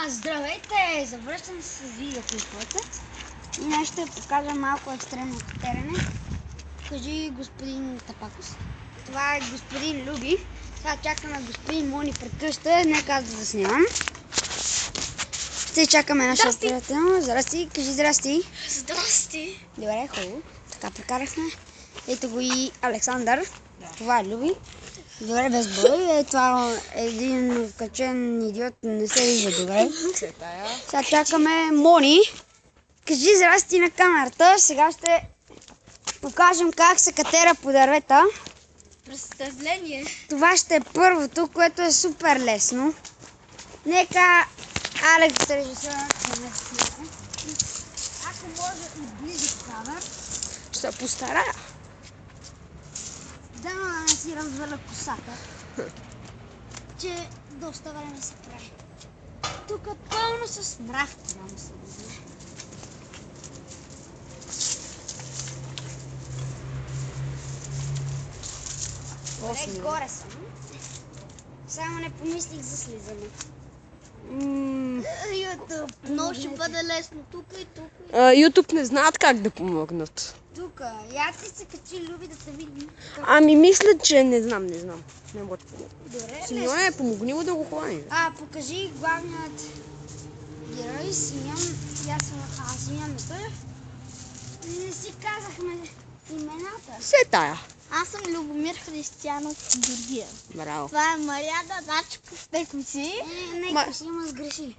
Здравейте! Завръщам се с видеото и фото. И днес ще покажа малко екстремно катерене. Кажи господин Тапакос. Това е господин Люби. Сега чакаме господин Мони пред къща. Нека аз да снимам. Ще чакаме нашия приятел. Здрасти, кажи здрасти. Здрасти. Добре, хубаво. Така прекарахме. Ето го и Александър. Да. Това е Люби. Добре, без бой. Това е един качен идиот, не се вижда добре. Сега чакаме Мони. Кажи здрасти на камерата. Сега ще покажем как се катера по дървета. Представление. Това ще е първото, което е супер лесно. Нека Алекс режисьорът да ме снимае. Ако може и близо кадър. Ще се постарая. Дано да не си разваля косата, че доста време се прави. Тук е пълно с мравки, да се знае. Добре, горе съм. Само не помислих за слизане. YouTube. Но ще бъде лесно тук и тук. YouTube не знаят как да помогнат. Тук, я ти се качи, Люби, да те видим. Ами мисля, че не знам. Не мога да помогна. Добре, Симеоне, помогни му да го хване. Покажи главният герой, Симеон. Аз съм Симеон Методиев. Не си казахме имената. Все тая. Аз съм Любомир Християнов Георгиев. Браво. Това е Мариана Начков Пекоци. Нека си има сгреши.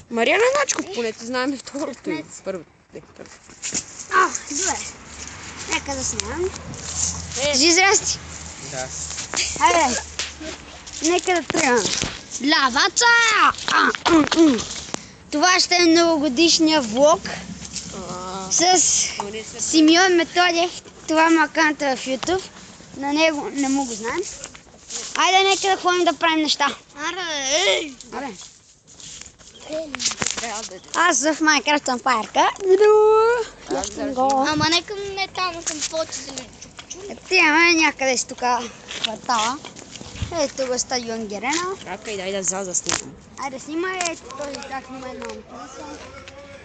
Мариана Начков, поне ти знаем второто и първото. Добре. Нека да снимам. Кажи здрасти. Да. Хайде. Нека да тръгнем. Лаваца! Това ще е многогодишния влог с Симеон Методиев. Това му акаунта в YouTube. На него не му го знаем. Айде, нека да ходим да правим неща. Аре. Аз в Minecraft съм пайерка. Ама нека не там съм по-чуден. Отиваме някъде си тук квартала. Ето го стадион Герена. Чакай, дай да снимам. Айде снимай, ето този как има едно ампулса.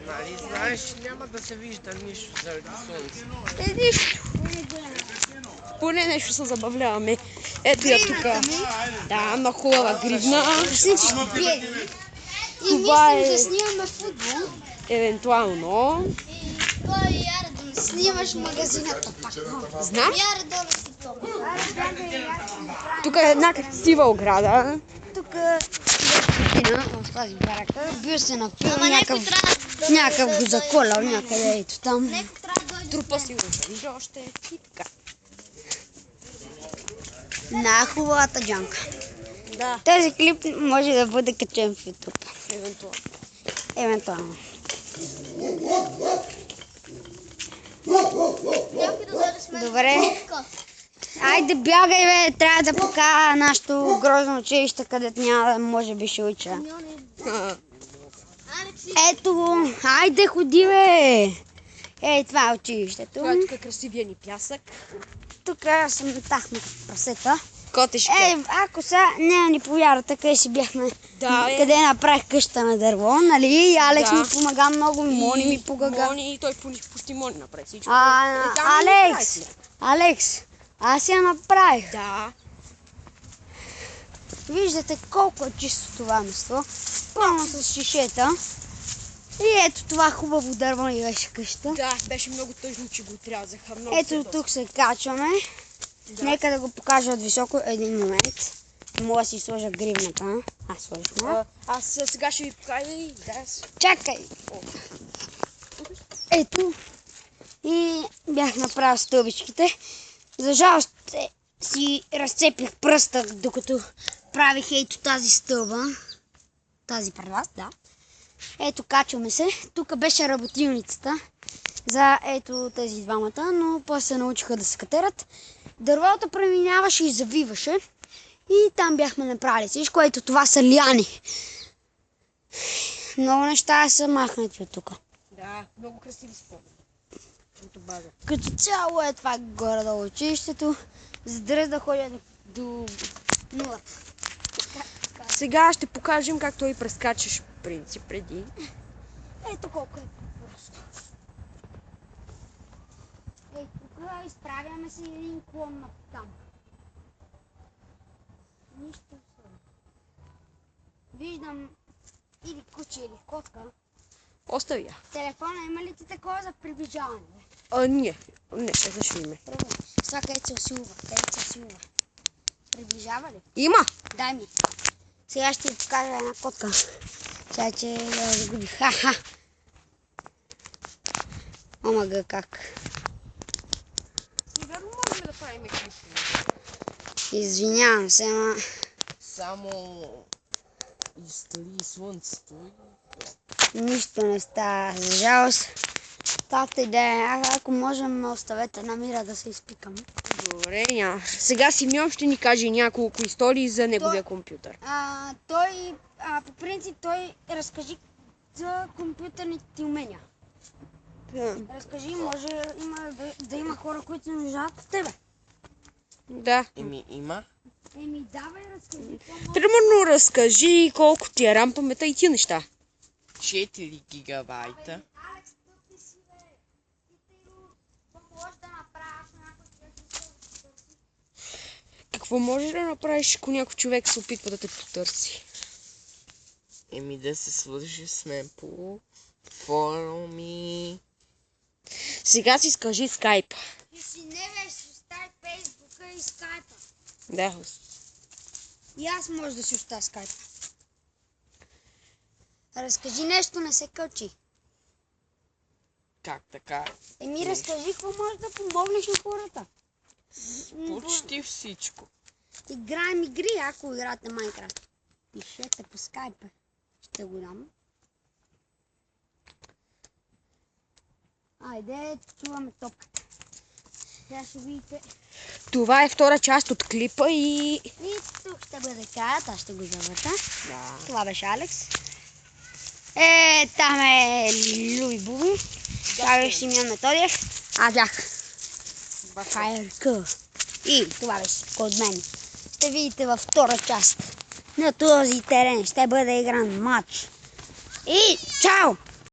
Нали знаеш, няма да се вижда нищо заради слънце. Нищо. Поне нещо се забавляваме. Ето я тук. Да, на хубава гривна. Всички бедни. И Това мислим е- да снимаме футбол. Евентуално. Кой Яредон? Снимаш магазината пак. Знам. Яредон си това. Тук е една красива ограда. Тук е картина в тази барака. Бил се на филм, Ама някой трябва някакъв го заколял някъде ето там. Някой трябва да дойде. Трупа си го вижда още и така. На хубавата джанка. Да, Този клип може да бъде качен в YouTube. евентуално. Евентуално. Някой да дойде с мен. Добре. Айде бягай, бе, трябва да покажа нашето грозно училище, където няма да може би ще уча. Алекси. Ето го, айде ходи, бе. Ей, това е училището. Това е тук красивия ни пясък. Тук съм метахме прасета. Котешка. Ако сега не ни повярвате, къде си бяхме, Да, къде направих къща на дърво, нали? И Алекс Да. ми помага много, Мони ми помага. Мони, той пусти Мони направи всичко. Алекс, аз я направих. Да. Виждате колко е чисто това место. Пълно с шишета. И ето това хубаво дърво ни беше къща. Да, беше много тъжно, че го отрязаха. Много Ето тук се качваме. Да. Нека да го покажа от високо един момент. Мога да си сложа гривната. Аз сложих му. Аз сега ще ви покажа и да. Чакай! Ето. И бях направил стълбичките. За жалост си разцепих пръста, докато правих ето тази стълба. Тази пред вас, да. Ето, качваме се. Тук беше работилницата за ето тези двамата, но после се научиха да се катерат. Дървото преминаваше и завиваше. И там бяхме направили всичко. Ето това са лиани. Много неща са махнати от тук. Да, много красиви спомени. Като цяло е това горе-долу училището. За да ходя до нулата. Сега ще покажем как той прескачаш принцип преди. Ето колко е просто. Ей, тук изправяме се един клон на там. Нищо особено. Виждам или куче, или котка. Остави я. Телефона има ли ти такова за приближаване? Не, защо име. Пробвай. Сега където се усилва, Приближава ли? Има! Дай ми. Сега ще ти покажа една котка. Сега, че я загуби. Ха-ха! Омага как. Верно можем да правим клип. Извинявам се, ама... Само изтори слънцето и Нищо не става. За жалост. Тата идея. Ако можем, оставете на мира да се изпикам. Добре, няма. Сега Симеон ще ни каже няколко истории за неговия компютър. По принцип, той разкажи за компютърните ти умения. Разкажи, може да има хора, които се нуждаят от тебе. Да. има. Давай, разкажи. Примерно разкажи колко ти е рам паметта и тия неща. 4 гигабайта. Алекс, тъпи си, бе. Какво можеш да направиш някой, Какво можеш да направиш, ако някой човек се опитва да те потърси? Да се свържи с мен по форуми. Сега си скажи скайп. Ти си не бе, ще остави Фейсбука и Скайпа. Да. И аз може да си оставя Скайпа. Разкажи нещо, не се кълчи. Как така? Разкажи какво можеш да помогнеш на хората. Почти всичко. Играем игри, ако играте Майнкрафт. Пишете по Скайпа. Ще го дам. Айде, чуваме топката. Сега ще видите. Това е втора част от клипа и... Тук ще бъде краят, аз ще го завърта. Да. Това беше Алекс. Там е Люи Буби. Това беше Симеон Методиев. Аз бях Файерка. И това беше от мен. Ще видите във втора част на този терен. Ще бъде игран матч. И чао!